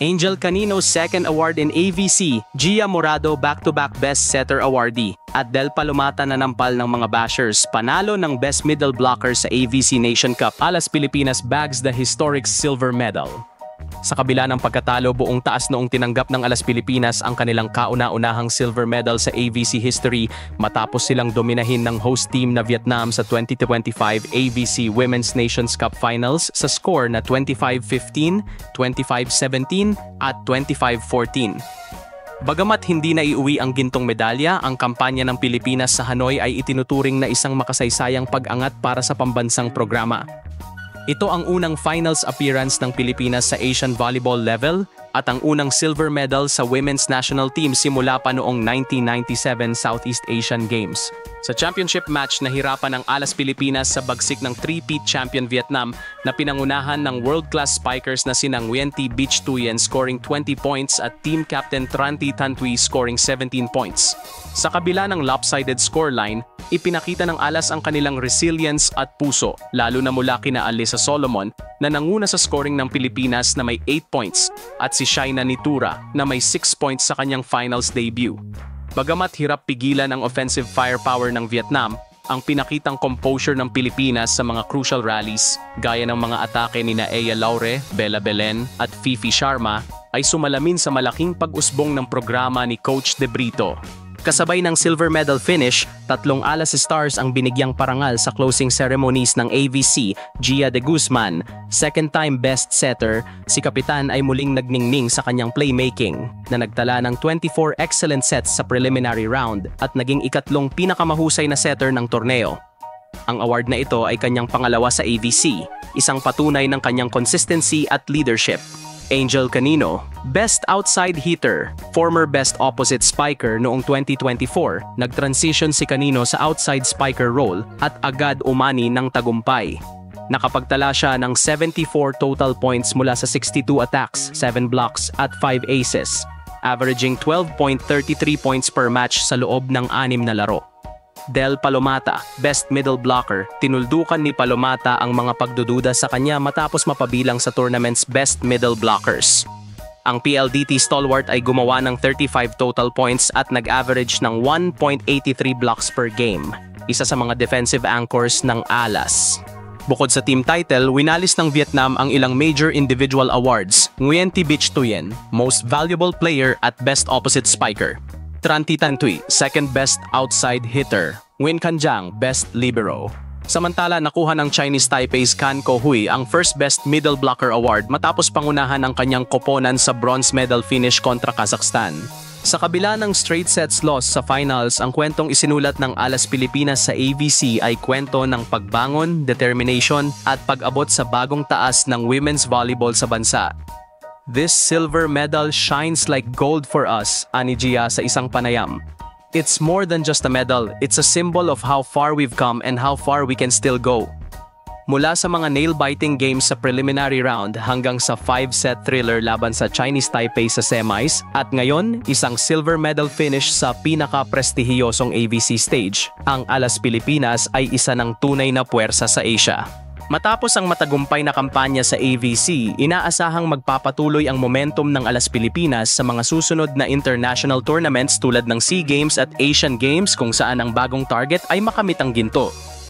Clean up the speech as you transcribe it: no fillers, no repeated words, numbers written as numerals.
Angel Canino's second award in AVC, Gia Morado back-to-back Best Setter awardee, at Del Palomata nanampal ng mga bashers, panalo ng Best Middle Blocker sa AVC Nation Cup. Alas Pilipinas bags the historic silver medal. Sa kabila ng pagkatalo, buong taas noong tinanggap ng Alas Pilipinas ang kanilang kauna-unahang silver medal sa AVC history matapos silang dominahin ng host team na Vietnam sa 2025 AVC Women's Nations Cup Finals sa score na 25-15, 25-17 at 25-14. Bagamat hindi na iuwi ang gintong medalya, ang kampanya ng Pilipinas sa Hanoi ay itinuturing na isang makasaysayang pag-angat para sa pambansang programa. Ito ang unang finals appearance ng Pilipinas sa Asian volleyball level at ang unang silver medal sa women's national team simula pa noong 1997 Southeast Asian Games. Sa championship match, nahirapan ang Alas Pilipinas sa bagsik ng three-peat champion Vietnam na pinangunahan ng world-class spikers na sina Nguyen Thi Bich Thuyen scoring 20 points at team captain Tran Thi Thanh Thuy scoring 17 points. Sa kabila ng lopsided scoreline, ipinakita ng Alas ang kanilang resilience at puso, lalo na mula kina Alyssa Solomon na nanguna sa scoring ng Pilipinas na may 8 points at si Shaina Nitura na may 6 points sa kanyang finals debut. Bagamat hirap pigilan ang offensive firepower ng Vietnam, ang pinakitang composure ng Pilipinas sa mga crucial rallies, gaya ng mga atake ni Ea Laure, Bella Belen at Fifi Sharma, ay sumalamin sa malaking pag-usbong ng programa ni Coach De Brito. Kasabay ng silver medal finish, 3 Alas Stars ang binigyang parangal sa closing ceremonies ng AVC, Gia de Guzman, second-time best setter, si Kapitan ay muling nagningning sa kanyang playmaking, na nagtala ng 24 excellent sets sa preliminary round at naging ikatlong pinakamahusay na setter ng torneo. Ang award na ito ay kanyang pangalawa sa AVC, isang patunay ng kanyang consistency at leadership. Angel Canino, Best Outside Hitter, former Best Opposite Spiker noong 2024, nag-transition si Canino sa outside spiker role at agad umani ng tagumpay. Nakapagtala siya ng 74 total points mula sa 62 attacks, 7 blocks at 5 aces, averaging 12.33 points per match sa loob ng 6 na laro. Del Palomata, Best Middle Blocker, tinuldukan ni Palomata ang mga pagdududa sa kanya matapos mapabilang sa tournament's Best Middle Blockers. Ang PLDT stalwart ay gumawa ng 35 total points at nag-average ng 1.83 blocks per game, isa sa mga defensive anchors ng Alas. Bukod sa team title, winalis ng Vietnam ang ilang major individual awards, Nguyen Thi Bich Thuyen, Most Valuable Player at Best Opposite Spiker. Tran Thi Thanh Thuy, Second Best Outside Hitter. Nguyen Can Giang, Best Libero. Samantala, nakuha ng Chinese Taipei's Can Ko Hui ang First Best Middle Blocker Award matapos pangunahan ang kanyang koponan sa bronze medal finish kontra Kazakhstan. Sa kabila ng straight sets loss sa finals, ang kwentong isinulat ng Alas Pilipinas sa AVC ay kwento ng pagbangon, determination at pag-abot sa bagong taas ng women's volleyball sa bansa. This silver medal shines like gold for us, ani Gia sa isang panayam. It's more than just a medal, it's a symbol of how far we've come and how far we can still go. Mula sa mga nail-biting games sa preliminary round hanggang sa 5-set thriller laban sa Chinese Taipei sa semis, at ngayon, isang silver medal finish sa pinaka-prestihiyosong AVC stage, ang Alas Pilipinas ay isa ng tunay na puwersa sa Asia. Matapos ang matagumpay na kampanya sa AVC, inaasahang magpapatuloy ang momentum ng Alas Pilipinas sa mga susunod na international tournaments tulad ng SEA Games at Asian Games kung saan ang bagong target ay makamit ang ginto.